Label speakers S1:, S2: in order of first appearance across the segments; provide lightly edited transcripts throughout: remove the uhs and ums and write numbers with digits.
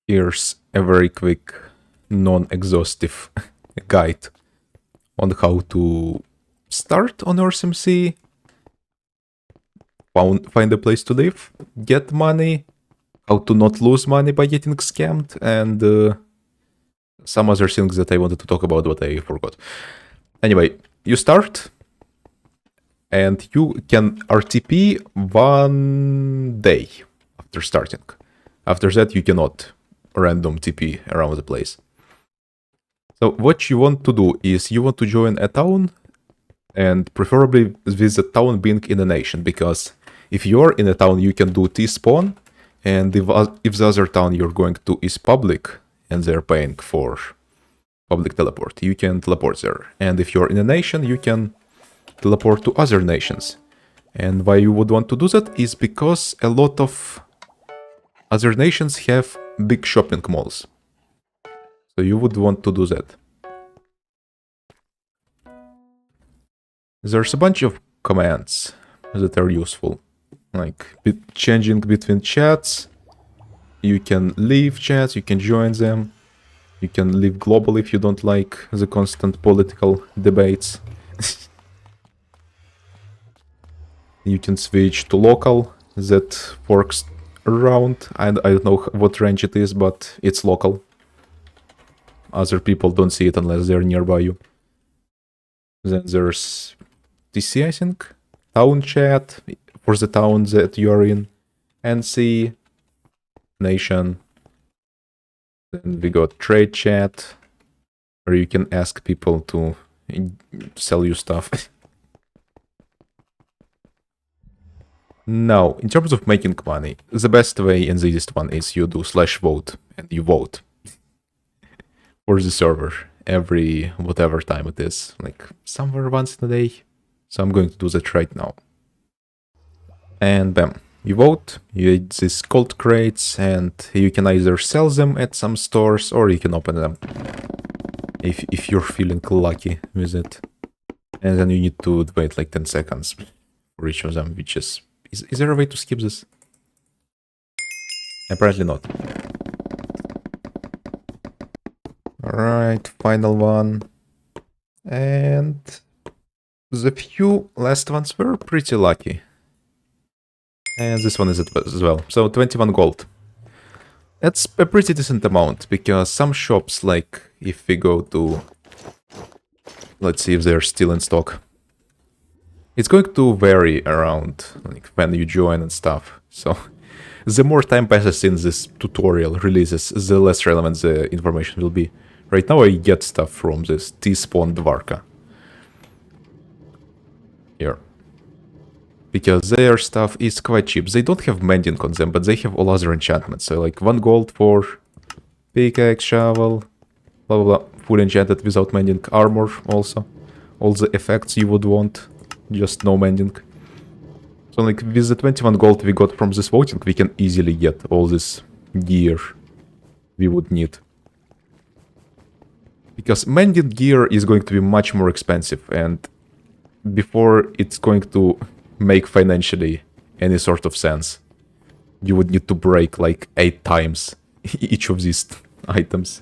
S1: Here's a very quick, non-exhaustive guide on how to start on EarthMC, find a place to live, get money, how to not lose money by getting scammed, and some other things that I wanted to talk about but I forgot. Anyway, you start, and you can RTP 1 day after starting. After that, you cannot random TP around the place. So what you want to do is you want to join a town, and preferably with the town being in a nation, because if you're in a town, you can do T-spawn, and if the other town you're going to is public, and they're paying for public teleport, you can teleport there. And if you're in a nation, you can teleport to other nations. And why you would want to do that is because a lot of other nations have big shopping malls. So you would want to do that. There's a bunch of commands that are useful, like changing between chats. You can leave chats, you can join them. You can leave global if you don't like the constant political debates. You can switch to local, that works around. I don't know what range it is, but it's local. Other people don't see it unless they're nearby you. Then there's TC, I think. Town chat for the town that you are in. NC. Nation. Then we got trade chat, where you can ask people to sell you stuff. Now, in terms of making money, the best way and the easiest one is you do /vote, and you vote for the server every whatever time it is, like somewhere once in a day. So I'm going to do that right now. And bam, you vote, you get these gold crates, and you can either sell them at some stores or you can open them if you're feeling lucky with it. And then you need to wait like 10 seconds for each of them, which is there a way to skip this? Apparently not. Alright, final one. And the few last ones were pretty lucky. And this one is it as well. So 21 gold. That's a pretty decent amount, because some shops, like if we go to... Let's see if they're still in stock. It's going to vary around like when you join and stuff. So the more time passes in this tutorial releases, the less relevant the information will be. Right now I get stuff from this T-spawn Dvarka. Here. Because their stuff is quite cheap. They don't have mending on them, but they have all other enchantments. So like 1 gold for pickaxe, shovel, blah blah blah. Full enchanted without mending, armor also. All the effects you would want, just no mending. So like with the 21 gold we got from this voting, we can easily get all this gear we would need. Because mending gear is going to be much more expensive, and before it's going to make financially any sort of sense, you would need to break like 8 times each of these items.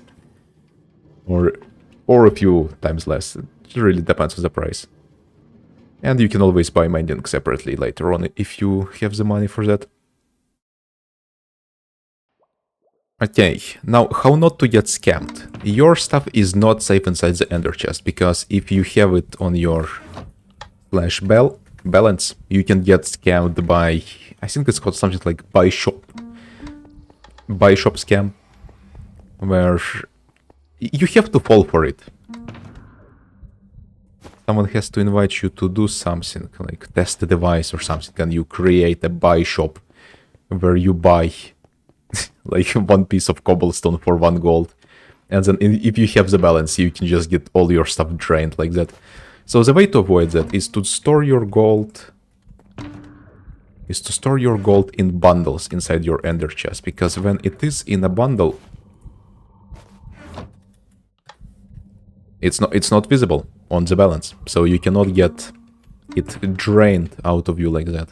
S1: Or a few times less. It really depends on the price. And you can always buy mending separately later on if you have the money for that. Okay, now how not to get scammed. Your stuff is not safe inside the ender chest, because if you have it on your balance, you can get scammed by, I think it's called something like buy shop scam, where you have to fall for it. Someone has to invite you to do something, like test the device or something, and you create a buy shop where you buy like 1 piece of cobblestone for 1 gold. And then if you have the balance, you can just get all your stuff drained like that. So the way to avoid that is to store your gold in bundles inside your ender chest, because when it is in a bundle, it's not visible on the balance, so you cannot get it drained out of you like that.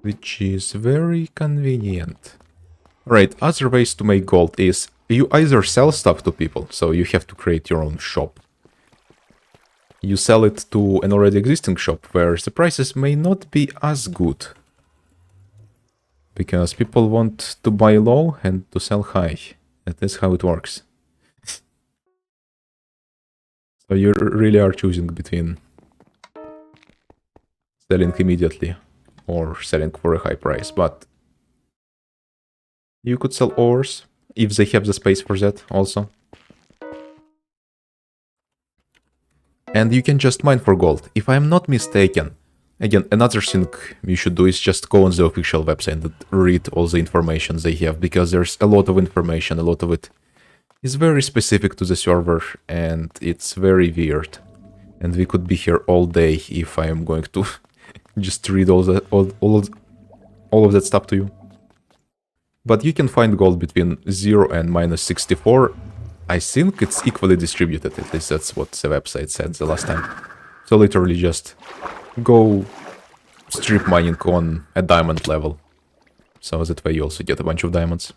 S1: which is very convenient. Right, other ways to make gold is you either sell stuff to people, so you have to create your own shop. You sell it to an already existing shop where the prices may not be as good. Because people want to buy low and to sell high. That is how it works. So you really are choosing between selling immediately or selling for a high price. But you could sell ores if they have the space for that also. And you can just mine for gold. If I'm not mistaken, again, another thing you should do is just go on the official website and read all the information they have, because there's a lot of information, a lot of it is very specific to the server, and it's very weird. And we could be here all day if I am going to just read all of that stuff to you. But you can find gold between 0 and -64. I think it's equally distributed, at least that's what the website said the last time. So literally just go strip mining on a diamond level. So that way you also get a bunch of diamonds.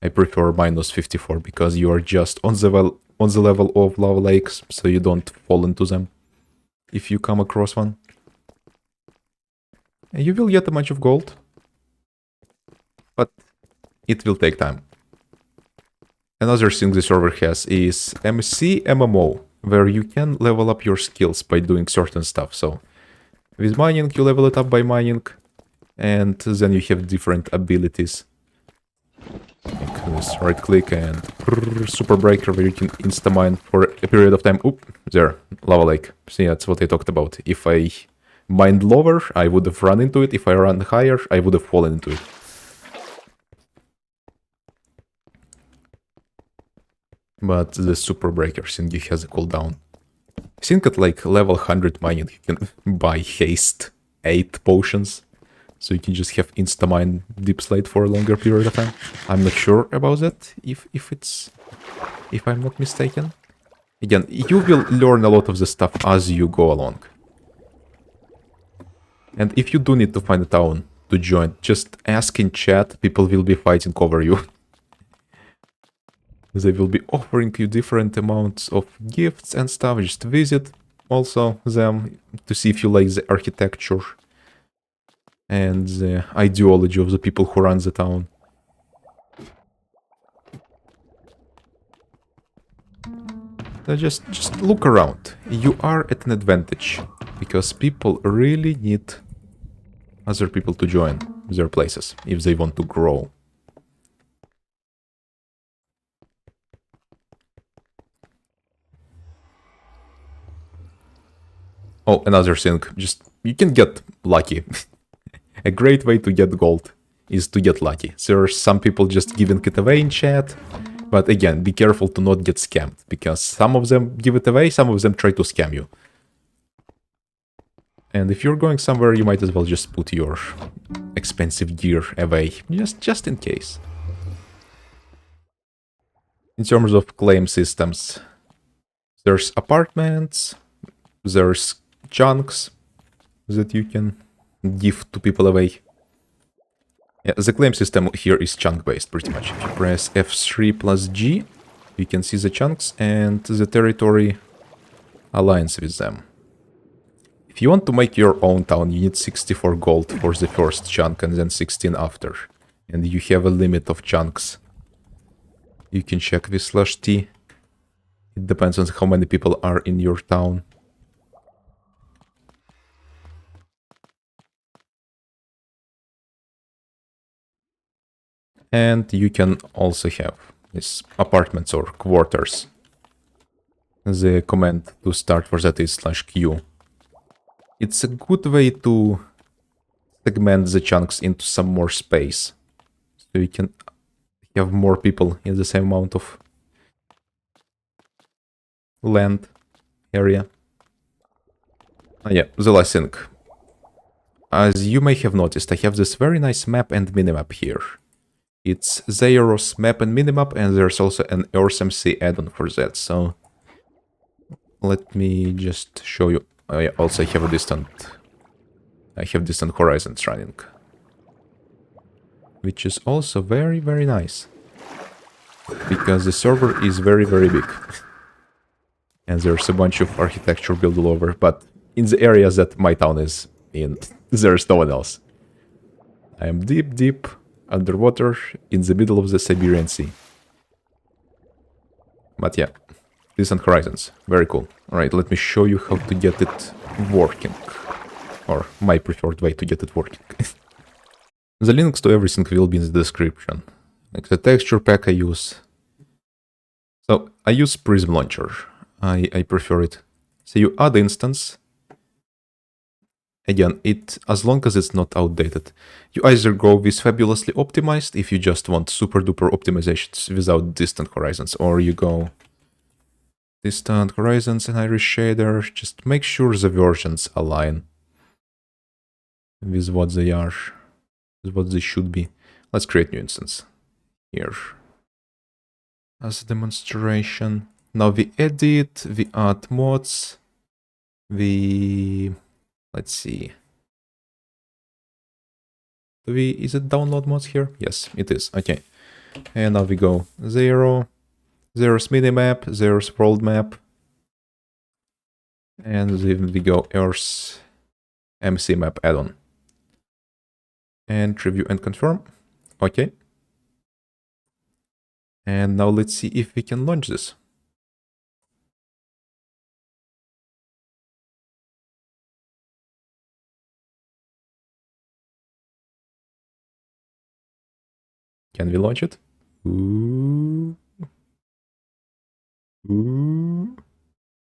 S1: I prefer -54 because you are just on the level of lava lakes, so you don't fall into them if you come across one. And you will get a bunch of gold, but it will take time. Another thing the server has is McMMO, where you can level up your skills by doing certain stuff. So with mining, you level it up by mining, and then you have different abilities. Like this right click and super breaker, where you can insta-mine for a period of time. Oop, there, lava lake. See, that's what I talked about. If I mined lower, I would have run into it. If I ran higher, I would have fallen into it. But the super breaker thingy has a cooldown. I think at like level 100 mining, you can buy haste 8 potions. So you can just have insta-mine deep slate for a longer period of time. I'm not sure about that, if I'm not mistaken. Again, you will learn a lot of the stuff as you go along. And if you do need to find a town to join, just ask in chat, people will be fighting over you. They will be offering you different amounts of gifts and stuff. Just visit also them to see if you like the architecture and the ideology of the people who run the town. So just look around. You are at an advantage, because people really need other people to join their places if they want to grow. Oh, another thing, just you can get lucky. A great way to get gold is to get lucky. There are some people just giving it away in chat, but again, be careful to not get scammed, because some of them give it away, some of them try to scam you. And if you're going somewhere, you might as well just put your expensive gear away, just in case. In terms of claim systems, there's apartments, there's chunks that you can give to people away. Yeah, the claim system here is chunk-based, pretty much. If you press F3 plus G, you can see the chunks, and the territory aligns with them. If you want to make your own town, you need 64 gold for the first chunk, and then 16 after. And you have a limit of chunks. You can check with /T. It depends on how many people are in your town. And you can also have these apartments or quarters. The command to start for that is /Q. It's a good way to segment the chunks into some more space. So you can have more people in the same amount of land area. Yeah, the last thing. As you may have noticed, I have this very nice map and minimap here. It's Zairos map and minimap, and there's also an EarthMC add-on for that, so let me just show you. Also I have distant horizons running. which is also very, very nice. Because the server is very, very big. And there's a bunch of architecture built all over, but in the areas that my town is in, there's no one else. I am deep, deep underwater in the middle of the Siberian Sea. But yeah, decent horizons. Very cool. Alright, let me show you how to get it working. Or my preferred way to get it working. The links to everything will be in the description. Like the texture pack I use. So I use Prism Launcher. I prefer it. So you add instance. Again, as long as it's not outdated. You either go with fabulously optimized if you just want super duper optimizations without distant horizons, or you go distant horizons and iris shader. Just make sure the versions align with what they are, with what they should be. Let's create new instance here as a demonstration. Now we edit, we add mods, let's see. Is it download mods here? Yes, it is. Okay. And now we go 0, there's minimap, there's world map. And then we go EarthMC map add-on. And review and confirm. Okay. And now let's see if we can launch this. Can we launch it? Ooh. Ooh.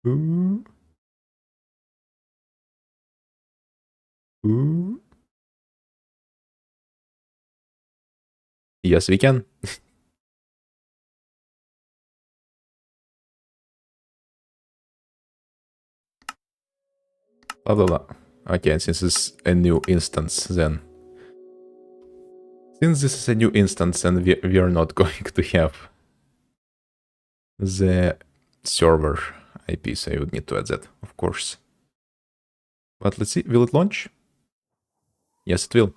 S1: Ooh. Ooh. Yes, we can. Blah, blah, blah. Okay, and since it's a new instance, then... Since this is a new instance and we are not going to have the server IP, so I would need to add that, of course. But let's see, will it launch? Yes, it will.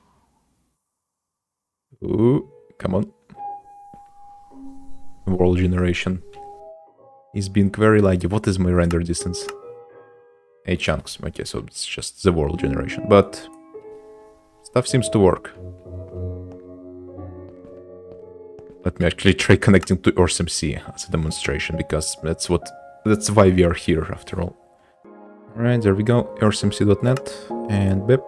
S1: Ooh, come on. World generation is being very laggy. What is my render distance? 8 chunks. Okay, so it's just the world generation. But stuff seems to work. Let me actually try connecting to EarthMC as a demonstration, because that's why we are here after all. Alright, there we go. EarthMC.net and bip.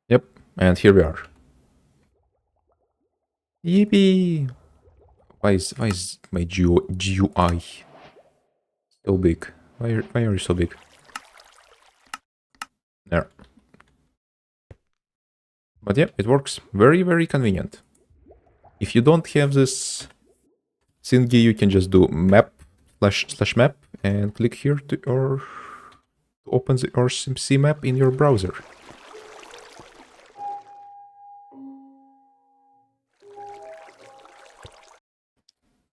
S1: Yep, and here we are. Yippee! Why is my GUI so big? Why are you so big? There. But yeah, it works. Very, very convenient. If you don't have this thingy, you can just do map / map and click here to open the EarthMC map in your browser.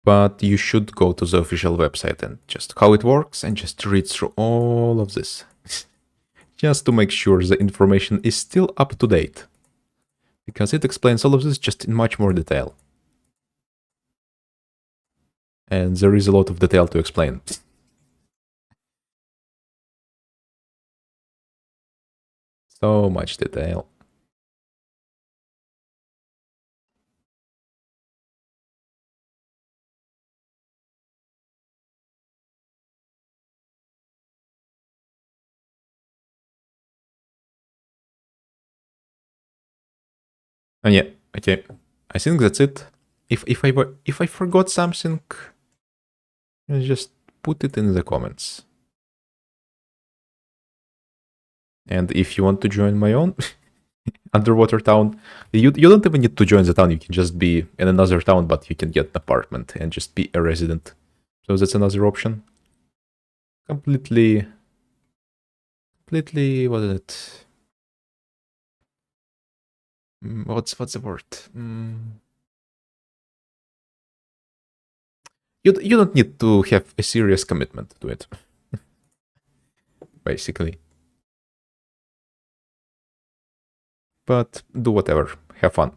S1: But you should go to the official website and just how it works and just read through all of this. Just to make sure the information is still up to date. Because it explains all of this just in much more detail. And there is a lot of detail to explain. So much detail. And yeah, okay. I think that's it. If I forgot something, just put it in the comments. And if you want to join my own underwater town, you don't even need to join the town. You can just be in another town, but you can get an apartment and just be a resident. So that's another option. Completely, what is it? What's the word? You don't need to have a serious commitment to it. Basically. But do whatever. have fun.